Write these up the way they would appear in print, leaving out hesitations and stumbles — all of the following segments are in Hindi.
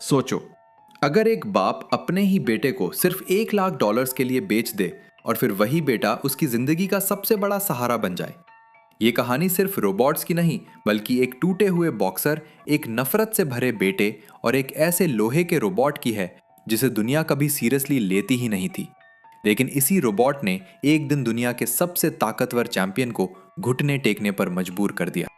सोचो, अगर एक बाप अपने ही बेटे को सिर्फ $1 लाख के लिए बेच दे और फिर वही बेटा उसकी जिंदगी का सबसे बड़ा सहारा बन जाए। ये कहानी सिर्फ रोबोट्स की नहीं, बल्कि एक टूटे हुए बॉक्सर, एक नफरत से भरे बेटे और एक ऐसे लोहे के रोबोट की है जिसे दुनिया कभी सीरियसली लेती ही नहीं थी। लेकिन इसी रोबोट ने एक दिन दुनिया के सबसे ताकतवर चैंपियन को घुटने टेकने पर मजबूर कर दिया।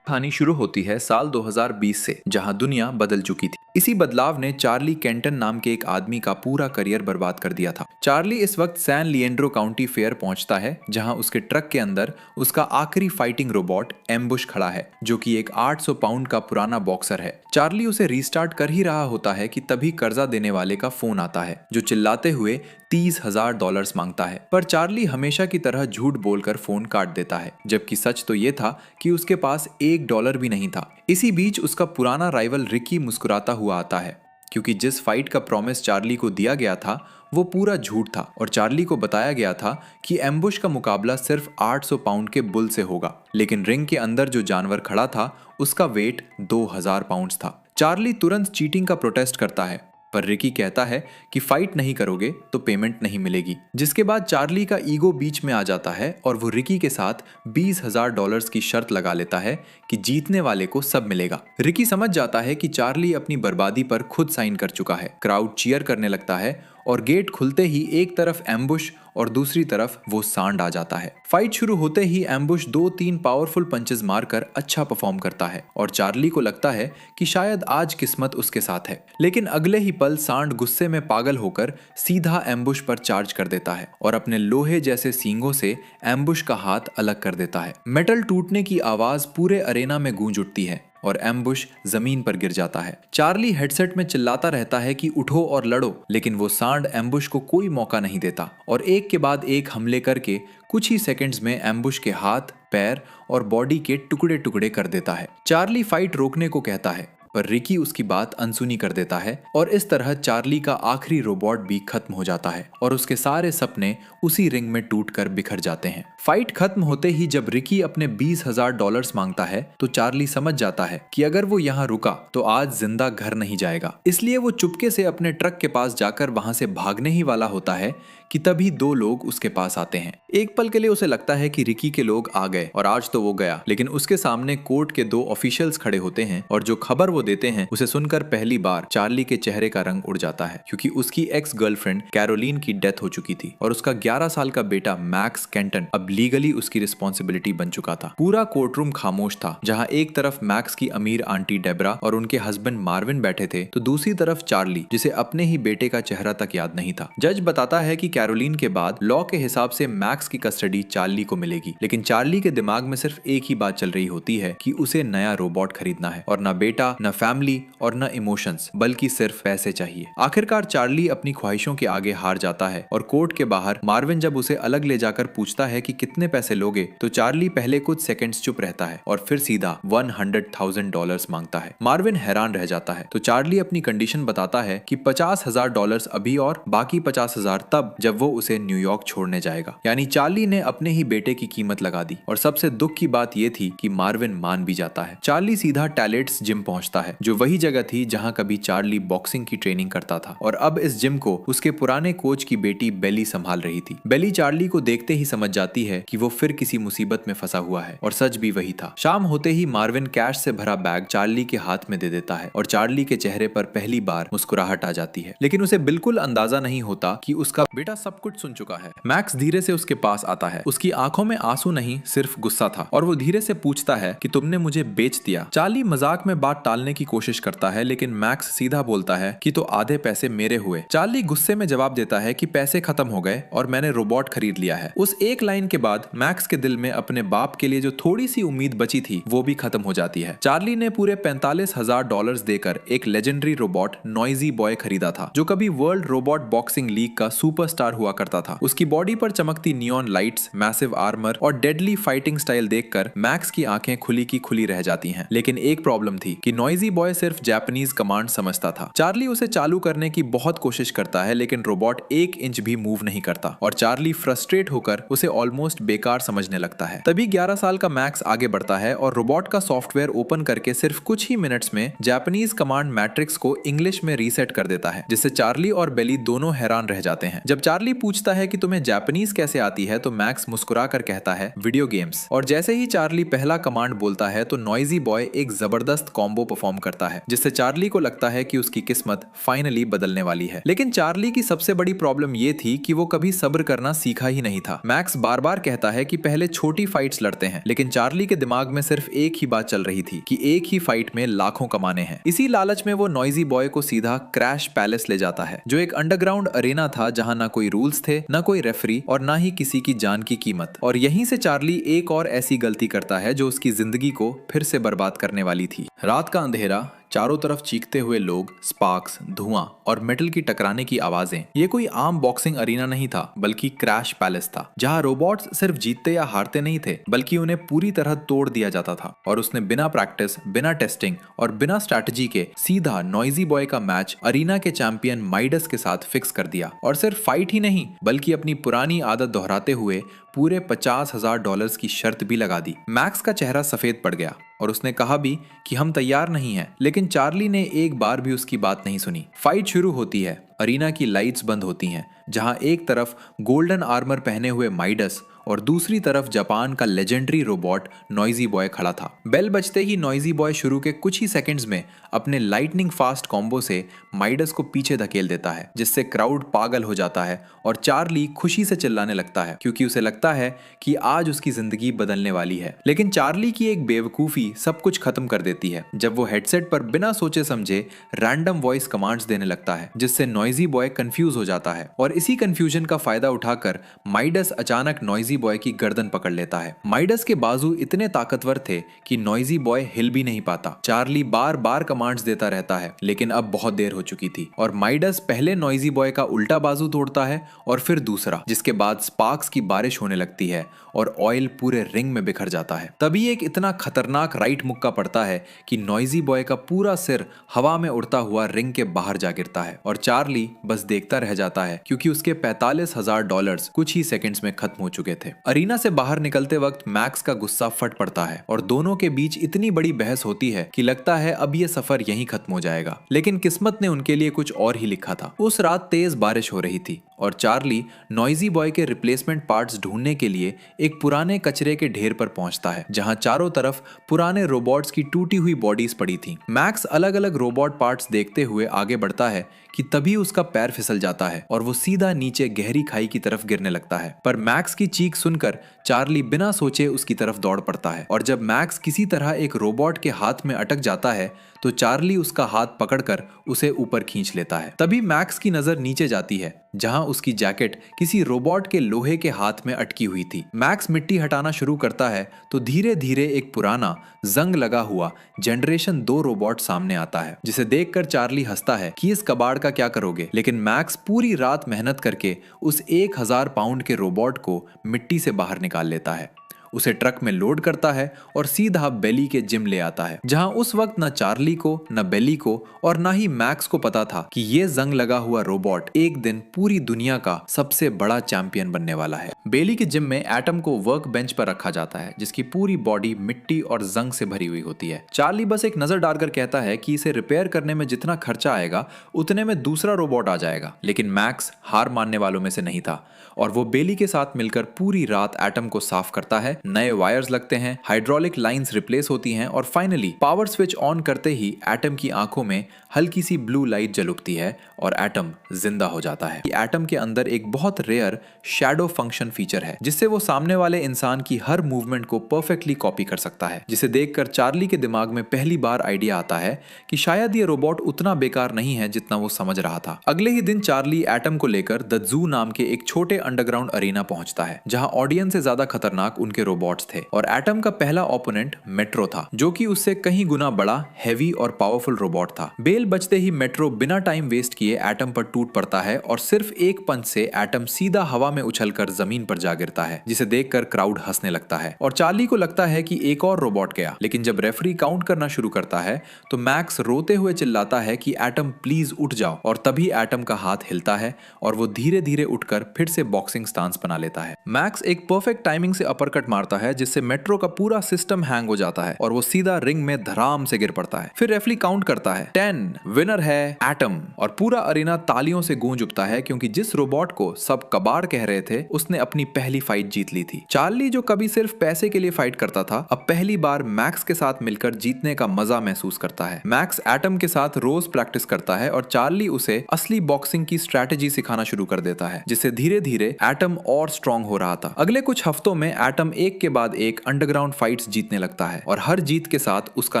कहानी शुरू होती है साल 2020 से, जहां दुनिया बदल चुकी थी। इसी बदलाव ने चार्ली केंटन नाम के एक आदमी का पूरा करियर बर्बाद कर दिया था। चार्ली इस वक्त सैन लिएंड्रो काउंटी फेयर पहुंचता है, जहां उसके ट्रक के अंदर उसका आखिरी फाइटिंग रोबोट एम्बुश खड़ा है, जो कि एक 800 पाउंड का पुराना बॉक्सर है। चार्ली उसे रीस्टार्ट कर ही रहा होता है कि तभी कर्जा देने वाले का फोन आता है, जो चिल्लाते हुए $30,000 मांगता है। पर चार्ली हमेशा की तरह झूठ बोलकर फोन काट देता है, जबकि सच तो ये था कि उसके पास $1 भी नहीं था। इसी बीच उसका पुराना राइवल रिकी मुस्कुराता हुआ आता है, क्योंकि जिस फाइट का प्रॉमिस चार्ली को दिया गया था वो पूरा झूठ था और चार्ली को बताया गया था कि एम्बुश का मुकाबला सिर्फ 800 पाउंड के बुल से होगा। लेकिन रिंग के अंदर जो जानवर खड़ा था उसका वेट 2000 पाउंड्स था। चार्ली तुरंत चीटिंग का प्रोटेस्ट करता है, पर रिकी कहता है कि फाइट नहीं करोगे तो पेमेंट नहीं मिलेगी। जिसके बाद चार्ली का ईगो बीच में आ जाता है और वो रिकी के साथ $20,000 की शर्त लगा लेता है कि जीतने वाले को सब मिलेगा। रिकी समझ जाता है कि चार्ली अपनी बर्बादी पर खुद साइन कर चुका है। क्राउड चीयर करने लगता है और गेट खुलते ही एक तरफ एम्बुश और दूसरी तरफ वो सांड आ जाता है। फाइट शुरू होते ही एम्बुश 2-3 पावरफुल पंचेस मारकर अच्छा परफॉर्म करता है और चार्ली को लगता है कि शायद आज किस्मत उसके साथ है। लेकिन अगले ही पल सांड गुस्से में पागल होकर सीधा एम्बुश पर चार्ज कर देता है और अपने लोहे जैसे सींगों से एम्बुश का हाथ अलग कर देता है। मेटल टूटने की आवाज पूरे अरेना में गूंज उठती है और एम्बुश जमीन पर गिर जाता है। चार्ली हेडसेट में चिल्लाता रहता है कि उठो और लड़ो, लेकिन वो सांड एम्बुश को कोई मौका नहीं देता और एक के बाद एक हमले करके कुछ ही सेकंड्स में एम्बुश के हाथ, पैर और बॉडी के टुकड़े टुकड़े कर देता है। चार्ली फाइट रोकने को कहता है, पर रिकी उसकी बात अनसुनी कर देता है और इस तरह चार्ली का आखिरी रोबोट भी खत्म हो जाता है और उसके सारे सपने उसी रिंग में टूटकर बिखर जाते हैं। फाइट खत्म होते ही जब रिकी अपने $20,000 मांगता है तो चार्ली समझ जाता है कि अगर वो यहाँ रुका तो आज जिंदा घर नहीं जाएगा। इसलिए वो चुपके से अपने ट्रक के पास जाकर वहां से भागने ही वाला होता है कि तभी 2 लोग उसके पास आते हैं। एक पल के लिए उसे लगता है कि रिकी के लोग आ गए और आज तो वो गया, लेकिन उसके सामने कोर्ट के 2 ऑफिशियल्स खड़े होते हैं और जो खबर वो देते हैं उसे सुनकर पहली बार चार्ली के चेहरे का रंग उड़ जाता है, क्योंकि उसकी एक्स गर्लफ्रेंड कैरोलीन की डेथ हो चुकी थी और उसका 11 साल का बेटा मैक्स केंटन अब लीगली उसकी रिस्पॉन्सिबिलिटी बन चुका था। पूरा कोर्टरूम खामोश था, जहां एक तरफ मैक्स की अमीर आंटी डेब्रा और उनके हस्बैंड मार्विन बैठे थे, तो दूसरी तरफ चार्ली, जिसे अपने ही बेटे का चेहरा तक याद नहीं था। जज बताता है कि कैरोलीन के बाद लॉ के हिसाब से मैक्स की कस्टडी चार्ली को मिलेगी, लेकिन चार्ली के दिमाग में सिर्फ एक ही बात चल रही होती है कि उसे नया रोबोट खरीदना है और न बेटा, न फैमिली और न इमोशंस, बल्कि सिर्फ पैसे चाहिए। आखिरकार चार्ली अपनी ख्वाहिशों के आगे हार जाता है और कोर्ट के बाहर मार्विन जब उसे अलग ले जाकर पूछता है कि कितने पैसे लोगे, तो चार्ली पहले कुछ सेकंड्स चुप रहता है और फिर सीधा $100,000 मांगता है। मार्विन हैरान रह जाता है तो चार्ली अपनी कंडीशन बताता है कि $50,000 अभी और बाकी 50,000 तब जब वो उसे न्यूयॉर्क छोड़ने जाएगा। यानी चार्ली ने अपने ही बेटे की कीमत लगा दी और सबसे दुख की बात यह थी कि मार्विन मान भी जाता है। चार्ली सीधा टैलेट्स जिम पहुंचता है, जो वही जगह थी जहां कभी चार्ली बॉक्सिंग की ट्रेनिंग करता था और अब इस जिम को उसके पुराने कोच की बेटी बेली संभाल रही थी। बेली चार्ली को देखते ही समझ जाती है कि वो फिर किसी मुसीबत में फंसा हुआ है और सच भी वही था। शाम होते ही मार्विन कैश से भरा बैग चार्ली के हाथ में दे देता है और चार्ली के चेहरे पर पहली बार मुस्कुराहट आ जाती है, लेकिन उसे बिल्कुल अंदाजा नहीं होता कि उसका बेटा सब कुछ सुन चुका है। मैक्स धीरे से उसके पास आता है, उसकी आंखों में आंसू नहीं सिर्फ गुस्सा था और वो धीरे से पूछता है कि तुमने मुझे बेच दिया। चार्ली मजाक में बात टालने की कोशिश करता है, लेकिन मैक्स सीधा बोलता है कि तो आधे पैसे मेरे हुए। चार्ली गुस्से में जवाब देता है कि पैसे खत्म हो गए और मैंने रोबोट खरीद लिया है। उस एक लाइन के बाद मैक्स के दिल में अपने बाप के लिए जो थोड़ी सी उम्मीद बची थी वो भी खत्म हो जाती है। चार्ली ने पूरे $45,000 देकर एक लेजेंडरी रोबोट नॉइजी बॉय खरीदा था, जो कभी वर्ल्ड रोबोट बॉक्सिंग लीग का सुपरस्टार सुपरस्टार हुआ करता था। उसकी बॉडी पर चमकती नियॉन लाइट्स, मैसिव आर्मर और डेडली फाइटिंग स्टाइल देखकर मैक्स की आंखें खुली की खुली रह जाती हैं। लेकिन एक प्रॉब्लम थी कि नॉइजी बॉय सिर्फ जापानीज कमांड समझता था। चार्ली उसे चालू करने की बहुत कोशिश करता है, लेकिन रोबोट 1 इंच भी मूव नहीं करता और चार्ली फ्रस्ट्रेट होकर उसे ऑलमोस्ट बेकार समझने लगता है। तभी 11 साल का मैक्स आगे बढ़ता है और रोबोट का सॉफ्टवेयर ओपन करके सिर्फ कुछ ही मिनट्स में जापानीज कमांड मैट्रिक्स को इंग्लिश में रीसेट कर देता है, जिससे चार्ली और बेली दोनों हैरान रह जाते हैं। जब चार्ली पूछता है कि तुम्हें जापानीज कैसे आती है, तो मैक्स मुस्कुरा कर कहता है वीडियो गेम्स। और जैसे ही चार्ली पहला कमांड बोलता है तो नॉइजी बॉय एक जबरदस्त कॉम्बो परफॉर्म करता है, जिससे चार्ली को लगता है कि उसकी किस्मत फाइनली बदलने वाली है। लेकिन चार्ली की सबसे बड़ी प्रॉब्लम ये थी कि वो कभी सब्र करना सीखा ही नहीं था। मैक्स बार बार कहता है कि पहले छोटी फाइट्स लड़ते हैं, लेकिन चार्ली के दिमाग में सिर्फ एक ही बात चल रही थी कि एक ही फाइट में लाखों कमाने हैं। इसी लालच में वो नॉइजी बॉय को सीधा क्रैश पैलेस ले जाता है, जो एक अंडरग्राउंड अरेना था जहां ना कोई रूल्स थे, ना कोई रेफरी और ना ही किसी की जान की कीमत। और यहीं से चार्ली एक और ऐसी गलती करता है जो उसकी जिंदगी को फिर से बर्बाद करने वाली थी। रात का अंधेरा, चारों तरफ चीखते हुए लोग, स्पार्क्स, धुआं और मेटल की टकराने की आवाजें। ये कोई आम बॉक्सिंग अरीना नहीं था, बल्कि क्रैश पैलेस था, जहां रोबोट्स सिर्फ जीतते या हारते नहीं थे, बल्कि उन्हें पूरी तरह तोड़ दिया जाता था। और उसने बिना प्रैक्टिस, बिना टेस्टिंग और बिना स्ट्रैटेजी के सीधा नॉइजी बॉय का मैच अरीना के चैंपियन माइडस के साथ फिक्स कर दिया। और सिर्फ फाइट ही नहीं, बल्कि अपनी पुरानी आदत दोहराते हुए पूरे $50,000 की शर्त भी लगा दी। मैक्स का चेहरा सफेद पड़ गया और उसने कहा भी कि हम तैयार नहीं हैं, लेकिन चार्ली ने एक बार भी उसकी बात नहीं सुनी। फाइट शुरू होती है। अरीना की लाइट्स बंद होती हैं, जहां एक तरफ गोल्डन आर्मर पहने हुए माइडस और दूसरी तरफ जापान का लेजेंडरी रोबोट नॉइजी बॉय खड़ा था। बेल बजते ही नॉइजी बॉय शुरू के कुछ ही सेकंड्स में अपने लाइटनिंग फास्ट कॉम्बो से माइडस को पीछे धकेल देता है, जिससे क्राउड पागल हो जाता है और चार्ली खुशी से चिल्लाने लगता है, क्योंकि उसे लगता है कि आज उसकी जिंदगी बदलने वाली है। लेकिन चार्ली की एक बेवकूफी सब कुछ खत्म कर देती है, जब वो हेडसेट पर बिना सोचे समझे रैंडम वॉइस कमांड्स देने लगता है, जिससे नॉइजी बॉय कंफ्यूज हो जाता है। और इसी कंफ्यूजन का फायदा उठाकर माइडस अचानक नॉइजी बॉय की गर्दन पकड़ लेता है। माइडस के बाजू इतने ताकतवर थे कि नॉइजी बॉय हिल भी नहीं पाता। चार्ली बार बार कमांड्स देता रहता है, लेकिन अब बहुत देर हो चुकी थी और माइडस पहले नॉइजी बॉय का उल्टा बाजू तोड़ता है और फिर दूसरा, जिसके बाद स्पार्क्स की बारिश होने लगती है और ऑयल पूरे रिंग में बिखर जाता है। तभी एक इतना खतरनाक राइट मुक्का पड़ता है कि नॉइजी बॉय का पूरा सिर हवा में उड़ता हुआ रिंग के बाहर जा गिरता है और चार्ली बस देखता रह जाता है, क्योंकि उसके $45,000 कुछ ही सेकंड्स में खत्म हो चुके थे। अरीना से बाहर निकलते वक्त मैक्स का गुस्सा फट पड़ता है और दोनों के बीच इतनी बड़ी बहस होती है कि लगता है अब ये सफर यहीं खत्म हो जाएगा। लेकिन किस्मत ने उनके लिए कुछ और ही लिखा था। उस रात तेज बारिश हो रही थी और चार्ली नॉइजी बॉय के रिप्लेसमेंट पार्ट्स ढूंढने के लिए एक पुराने कचरे के ढेर पर पहुंचता है, जहां चारों तरफ पुराने रोबोट्स की टूटी हुई बॉडीज पड़ी थी। मैक्स अलग अलग रोबोट पार्ट्स देखते हुए आगे बढ़ता है कि तभी उसका पैर फिसल जाता है और वो सीधा नीचे गहरी खाई की तरफ गिरने लगता है। पर मैक्स की चीख सुनकर चार्ली बिना सोचे उसकी तरफ दौड़ पड़ता है और जब मैक्स किसी तरह एक रोबोट के हाथ में अटक जाता है तो चार्ली उसका हाथ पकड़कर उसे ऊपर खींच लेता है। तभी मैक्स की नजर नीचे जाती है, जहां उसकी जैकेट किसी रोबोट के लोहे के हाथ में अटकी हुई थी। मैक्स मिट्टी हटाना शुरू करता है तो धीरे धीरे एक पुराना जंग लगा हुआ जनरेशन 2 रोबोट सामने आता है, जिसे देखकर चार्ली हंसता है कि इस कबाड़ का क्या करोगे। लेकिन मैक्स पूरी रात मेहनत करके उस 1000 पाउंड के रोबोट को मिट्टी से बाहर निकाल लेता है, उसे ट्रक में लोड करता है और सीधा बेली के जिम ले आता है, जहां उस वक्त न चार्ली को, न बेली को और न ही मैक्स को पता था कि ये जंग लगा हुआ रोबोट एक दिन पूरी दुनिया का सबसे बड़ा चैंपियन बनने वाला है। बेली के जिम में एटम को वर्क बेंच पर रखा जाता है, जिसकी पूरी बॉडी मिट्टी और जंग से भरी हुई होती है। चार्ली बस एक नजर डालकर कहता है कि इसे रिपेयर करने में जितना खर्चा आएगा उतने में दूसरा रोबोट आ जाएगा। लेकिन मैक्स हार मानने वालों में से नहीं था और वो बेली के साथ मिलकर पूरी रात एटम को साफ करता है। नए वायर्स लगते हैं, हाइड्रोलिक लाइंस रिप्लेस होती हैं और फाइनली पावर स्विच ऑन करते ही एटम की आंखों में हल्की सी ब्लू लाइट जल उठती है और एटम जिंदा हो जाता है। एटम के अंदर एक बहुत रेयर शैडो फंक्शन फीचर है, जिससे वो सामने वाले इंसान की हर मूवमेंट को परफेक्टली कॉपी कर सकता है, जिसे देखकर चार्ली के दिमाग में पहली बार आइडिया आता है कि शायद ये रोबोट उतना बेकार नहीं है जितना वो समझ रहा था। अगले ही दिन चार्ली एटम को लेकर द जू नाम के एक छोटे अंडरग्राउंड अरीना पहुंचता है, जहां ऑडियंस से ज्यादा खतरनाक उनके रोबोट्स थे और एटम का पहला ओपोनेंट मेट्रो था, जो कि उससे कहीं गुना बड़ा, हैवी और पावरफुल रोबोट था। बेल बजते ही मेट्रो बिना टाइम वेस्ट किए एटम पर टूट पड़ता है और सिर्फ एक पंच से एटम सीधा हवा में उछलकर जमीन पर जा गिरता है, जिसे देखकर क्राउड हंसने लगता है और चार्ली को लगता है कि एक और रोबोट गया। लेकिन जब रेफरी काउंट करना शुरू करता है तो मैक्स रोते हुए चिल्लाता है कि एटम प्लीज उठ जाओ, और तभी एटम का हाथ हिलता है और वो धीरे धीरे उठकर फिर से बॉक्सिंग स्टांस बना लेता है। मैक्स एक परफेक्ट टाइमिंग से अपरकट मारता है, जिससे मेट्रो का पूरा सिस्टम हैंग हो जाता है और वो सीधा रिंग में धड़ाम से गिर पड़ता है। फिर रेफरी काउंट करता है 10, विनर है एटम, और पूरा अरेना तालियों से गूंज उठता है क्योंकि जिस रोबोट को सब कबाड़ कह रहे थे उसने अपनी पहली फाइट जीत ली थी। चार्ली, जो कभी सिर्फ पैसे के लिए फाइट करता था, अब पहली बार मैक्स के साथ मिलकर जीतने का मजा महसूस करता है। मैक्स एटम के साथ रोज प्रैक्टिस करता है और चार्ली उसे असली बॉक्सिंग की स्ट्रैटेजी सिखाना शुरू कर देता है, जिससे धीरे धीरे एटम और स्ट्रांग हो रहा था। अगले कुछ हफ्तों में एटम एक के बाद एक अंडरग्राउंड फाइट्स जीतने लगता है और हर जीत के साथ उसका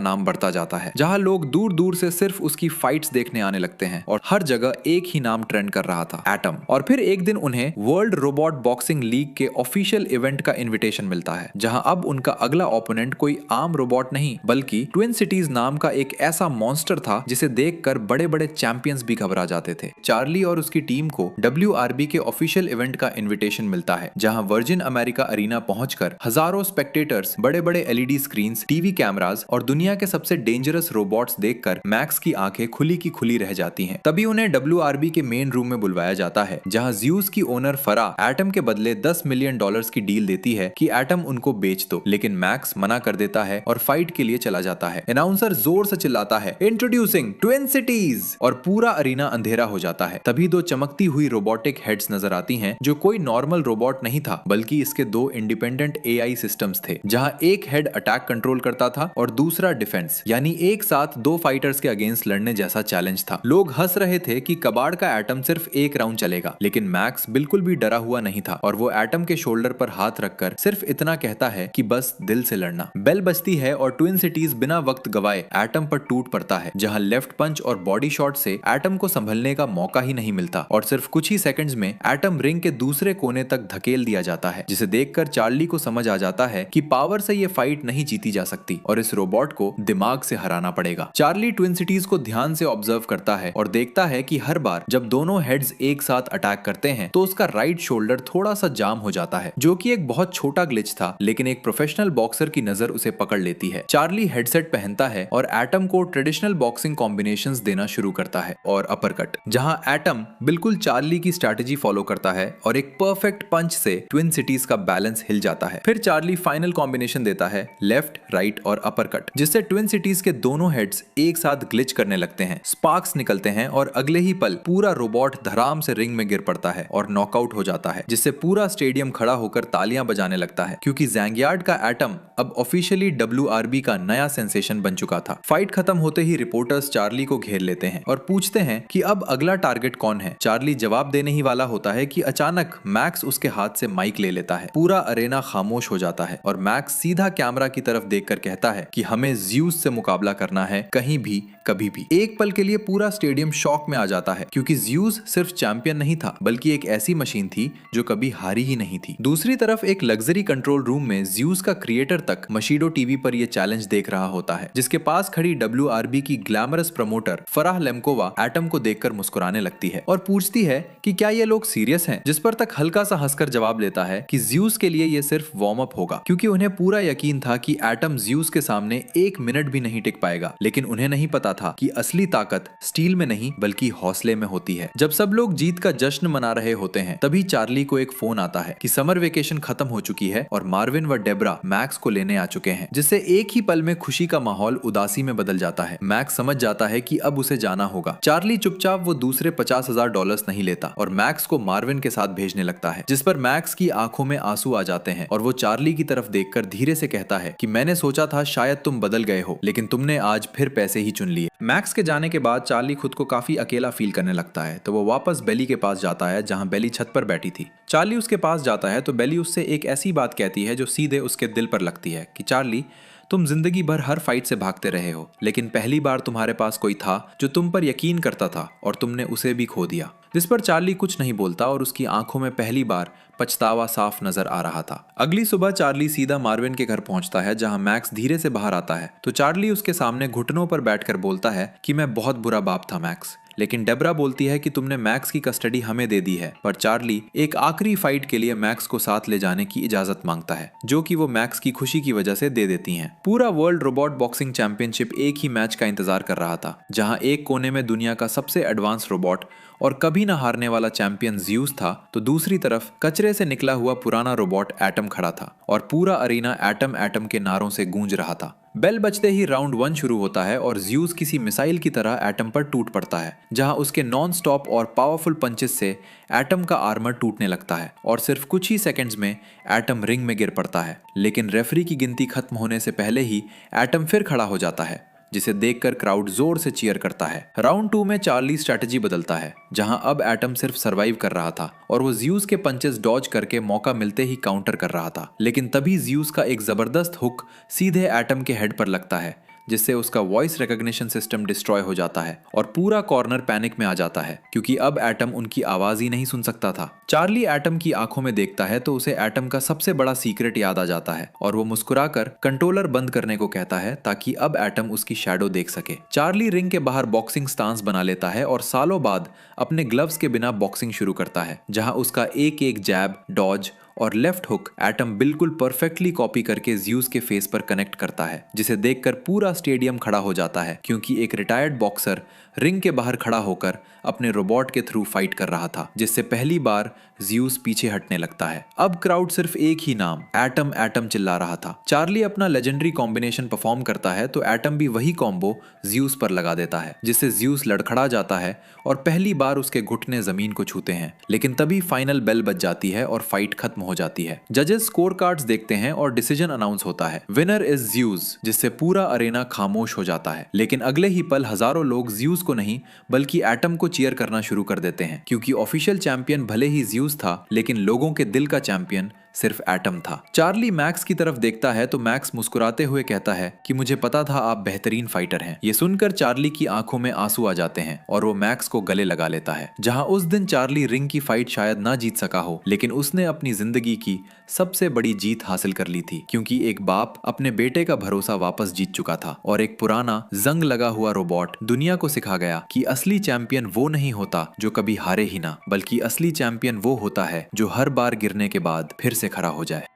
नाम बढ़ता जाता है, जहां लोग दूर दूर से सिर्फ उसकी फाइट्स देखने आने लगते हैं और हर जगह एक ही नाम ट्रेंड कर रहा था, एटम। और फिर एक दिन उन्हें वर्ल्ड रोबोट बॉक्सिंग लीग के ऑफिशियल इवेंट का इन्विटेशन मिलता है, जहां अब उनका अगला ओपोनेंट कोई आम रोबोट नहीं बल्कि ट्विन सिटीज नाम का एक ऐसा मॉन्स्टर था जिसे देखकर बड़े बड़े चैंपियंस भी घबरा जाते थे। चार्ली और उसकी टीम को WRB के ऑफिशियल इवेंट का इन्विटेशन मिलता है, जहां वर्जिन अमेरिका अरीना पहुंचकर हजारों स्पेक्टेटर्स, बड़े बड़े LED स्क्रीन्स, टीवी कैमरास और दुनिया के सबसे डेंजरस रोबोट्स देखकर मैक्स की आंखें खुली की खुली रह जाती हैं। तभी उन्हें WRB के मेन रूम में बुलवाया जाता है, जहां ज़्यूस की ओनर फरा एटम के बदले $10 मिलियन की डील देती है कि एटम उनको बेच दो, लेकिन मैक्स मना कर देता है और फाइट के लिए चला जाता है। अनाउंसर जोर से चिल्लाता है, इंट्रोड्यूसिंग ट्विन सिटीज, और पूरा अरीना अंधेरा हो जाता है। तभी दो चमकती हुई रोबोटिक हेड्स नजर आती हैं, जो कोई नॉर्मल रोबोट नहीं था बल्कि इसके दो इंडिपेंडेंट AI सिस्टम्स थे, जहां एक हेड अटैक कंट्रोल करता था और दूसरा डिफेंस, यानी एक साथ दो फाइटर्स के अगेंस्ट लड़ने जैसा चैलेंज था। लोग हंस रहे थे कि कबाड़ का एटम सिर्फ एक राउंड चलेगा, लेकिन मैक्स बिल्कुल भी डरा हुआ नहीं था और वो एटम के शोल्डर पर हाथ रखकर सिर्फ इतना कहता है कि बस दिल से लड़ना। बेल बजती है और ट्विन सिटीज बिना वक्त गवाए एटम पर टूट पड़ता है, जहां लेफ्ट पंच और बॉडी शॉट से एटम को संभलने का मौका ही नहीं मिलता और सिर्फ कुछ ही सेकंड्स में एटम रिंग के दूसरे कोने तक धकेल दिया जाता है, जिसे देखकर चार्ली को समझ आ जाता है कि पावर से ये फाइट नहीं जीती जा सकती और इस रोबोट को दिमाग से हराना पड़ेगा। चार्ली ट्विन सिटीज को ध्यान से ऑब्जर्व करता है और देखता है कि हर बार जब दोनों हेड्स एक साथ अटैक करते हैं तो उसका राइट शोल्डर थोड़ा सा जाम हो जाता है, जो कि एक बहुत छोटा ग्लिच था, लेकिन एक प्रोफेशनल बॉक्सर की नजर उसे पकड़ लेती है। चार्ली हेडसेट पहनता है और एटम को ट्रेडिशनल बॉक्सिंग कॉम्बिनेशंस देना शुरू करता है और अपरकट, जहां एटम बिल्कुल चार्ली की स्ट्रैटेजी फॉलो करता है और एक परफेक्ट पंच से ट्विन सिटीज का बैलेंस हिल जाता है। फिर चार्ली फाइनल कॉम्बिनेशन देता है, लेफ्ट, राइट और अपरकट, जिससे ट्विन सिटीज के दोनों हेड्स एक साथ ग्लिच करने लगते हैं, स्पार्क्स निकलते हैं और अगले ही पल पूरा रोबोट धड़ाम से रिंग में गिर पड़ता है और नॉकआउट हो जाता है, जिससे पूरा स्टेडियम खड़ा होकर तालियां बजाने लगता है, क्योंकि जैंगयार्ड का एटम अब ऑफिशियली WRB का नया सेंसेशन बन चुका था। फाइट खत्म होते ही रिपोर्टर्स चार्ली को घेर लेते हैं और पूछते हैं कि अब अगला टारगेट कौन है। चार्ली जवाब देने ही वाला होता है कि अचानक मैक्स उसके हाथ से माइक ले लेता है। पूरा अरेना खामोश हो जाता है और मैक्स सीधा कैमरा की तरफ देखकर कहता है कि हमें ज़्यूस से मुकाबला करना है, कहीं भी कभी भी। एक पल के लिए पूरा स्टेडियम शॉक में आ जाता है, क्योंकि ज़्यूस सिर्फ चैंपियन नहीं था बल्कि एक ऐसी मशीन थी जो कभी हारी ही नहीं थी। दूसरी तरफ एक लग्जरी कंट्रोल रूम में ज़्यूस का क्रिएटर तक मशीडो टीवी पर यह चैलेंज देख रहा होता है, जिसके पास खड़ी WRB की ग्लैमरस प्रमोटर फराह लेम्कोवा एटम को देखकर मुस्कुराने लगती है और पूछती है कि क्या ये लोग सीरियस हैं, जिस पर तक हल्का सा हंसकर जवाब देता है कि ज़्यूस के लिए ये सिर्फ वार्म अप होगा, क्योंकि उन्हें पूरा यकीन था कि एटम ज़्यूस के सामने एक मिनट भी नहीं टिक पाएगा। लेकिन उन्हें नहीं पता था कि असली ताकत स्टील में नहीं बल्कि हौसले में होती है। जब सब लोग जीत का जश्न मना रहे होते हैं, तभी चार्ली को एक फोन आता है कि समर वेकेशन खत्म हो चुकी है और मार्विन व डेब्रा मैक्स को लेने आ चुके हैं, जिससे एक ही पल में खुशी का माहौल उदासी में बदल जाता है। मैक्स समझ जाता है कि अब उसे जाना होगा। चार्ली चुपचाप वो दूसरे $50,000 नहीं लेता और मैक्स को मार्विन के साथ भेजने लगता है, जिस पर मैक्स की आंखों में आंसू आ जाते हैं और वो चार्ली की तरफ देखकर धीरे से कहता है कि मैंने सोचा था शायद तुम बदल गए हो, लेकिन तुमने आज फिर पैसे ही चुन लिए। मैक्स के जाने के बाद चार्ली खुद को काफी अकेला फील करने लगता है, तो वो वापस बेली के पास जाता है जहां बेली छत पर बैठी थी। चार्ली उसके पास जाता है तो बेली उससे एक ऐसी बात कहती है जो सीधे उसके दिल पर लगती है कि चार्ली, तुम जिंदगी भर हर फाइट से भागते रहे हो, लेकिन पहली बार तुम्हारे पास कोई था जो तुम पर यकीन करता था और तुमने उसे भी खो दिया। जिस पर चार्ली कुछ नहीं बोलता और उसकी आंखों में पहली बार पछतावा साफ नजर आ रहा था। अगली सुबह चार्ली सीधा मार्विन के घर पहुंचता है, जहां मैक्स धीरे से बाहर आता है तो चार्ली उसके सामने घुटनों पर बैठकर बोलता है कि मैं बहुत बुरा बाप था मैक्स। लेकिन डेब्रा बोलती है कि तुमने मैक्स की कस्टडी हमें दे दी है, पर चार्ली एक आखिरी फाइट के लिए मैक्स को साथ ले जाने की इजाजत मांगता है, जो कि वो मैक्स की खुशी की वजह से दे देती हैं। पूरा वर्ल्ड रोबोट बॉक्सिंग चैंपियनशिप एक ही मैच का इंतजार कर रहा था, जहां एक कोने में दुनिया का सबसे एडवांस रोबोट और कभी ना हारने वाला चैंपियन ज़्यूस था, तो दूसरी तरफ कचरे से निकला हुआ पुराना रोबोट एटम खड़ा था और पूरा अरीना एटम एटम के नारों से गूंज रहा था। बेल बजते ही राउंड 1 शुरू होता है और ज़्यूस किसी मिसाइल की तरह एटम पर टूट पड़ता है, जहां उसके नॉन स्टॉप और पावरफुल पंचेस से एटम का आर्मर टूटने लगता है और सिर्फ कुछ ही सेकंड्स में एटम रिंग में गिर पड़ता है। लेकिन रेफरी की गिनती खत्म होने से पहले ही एटम फिर खड़ा हो जाता है, जिसे देखकर क्राउड जोर से चीयर करता है। राउंड 2 में चार्ली स्ट्रेटजी बदलता है, जहां अब एटम सिर्फ सरवाइव कर रहा था और वो ज़्यूस के पंचेस डॉज करके मौका मिलते ही काउंटर कर रहा था। लेकिन तभी ज़्यूस का एक जबरदस्त हुक सीधे एटम के हेड पर लगता है, जिससे उसका वॉइस रिकॉग्निशन सिस्टम डिस्ट्रॉय हो जाता है और पूरा कॉर्नर पैनिक में आ जाता है, क्योंकि अब एटम उनकी आवाज ही नहीं सुन सकता था। चार्ली एटम की आंखों में देखता है तो उसे एटम का सबसे बड़ा सीक्रेट याद आ जाता है और वो मुस्कुराकर कंट्रोलर बंद करने को कहता है, ताकि अब एटम उसकी शैडो देख सके। चार्ली रिंग के बाहर बॉक्सिंग स्टांस बना लेता है और सालों बाद अपने ग्लव्स के बिना बॉक्सिंग शुरू करता है, जहां उसका एक एक जैब, डॉज और लेफ्ट हुक एटम बिल्कुल परफेक्टली कॉपी करके ज़्यूस के फेस पर कनेक्ट करता है, जिसे देखकर पूरा स्टेडियम खड़ा हो जाता है, क्योंकि एक रिटायर्ड बॉक्सर रिंग के बाहर खड़ा होकर अपने रोबोट के थ्रू फाइट कर रहा था, जिससे पहली बार ज़्यूस पीछे हटने लगता है। अब क्राउड सिर्फ एक ही नाम एटम एटम चिल्ला रहा था। चार्ली अपना लेजेंडरी कॉम्बिनेशन परफॉर्म करता है तो एटम भी वही कॉम्बो ज़्यूस पर लगा देता है, जिससे ज़्यूस लड़खड़ा जाता है और पहली बार उसके घुटने जमीन को छूते हैं। लेकिन तभी फाइनल बेल बज जाती है और फाइट खत्म हो जाती है। जजेस स्कोर कार्ड्स देखते हैं और डिसीजन अनाउंस होता है, विनर इज ज़्यूस, जिससे पूरा अरेना खामोश हो जाता है। लेकिन अगले ही पल हजारों लोग ज़्यूस को नहीं बल्कि एटम को चीयर करना शुरू कर देते हैं, क्योंकि ऑफिशियल चैंपियन भले ही ज़्यूस था, लेकिन लोगों के दिल का चैंपियन सिर्फ एटम था। चार्ली मैक्स की तरफ देखता है तो मैक्स मुस्कुराते हुए कहता है कि मुझे पता था आप बेहतरीन फाइटर हैं। ये सुनकर चार्ली की आंखों में आंसू आ जाते हैं और वो मैक्स को गले लगा लेता है। जहां उस दिन चार्ली रिंग की फाइट शायद ना जीत सका हो, लेकिन उसने अपनी जिंदगी की सबसे बड़ी जीत हासिल कर ली थी, क्योंकि एक बाप अपने बेटे का भरोसा वापस जीत चुका था और एक पुराना जंग लगा हुआ रोबोट दुनिया को सिखा गया कि असली चैंपियन वो नहीं होता जो कभी हारे ही ना, बल्कि असली चैंपियन वो होता है जो हर बार गिरने के बाद फिर से खड़ा हो जाए।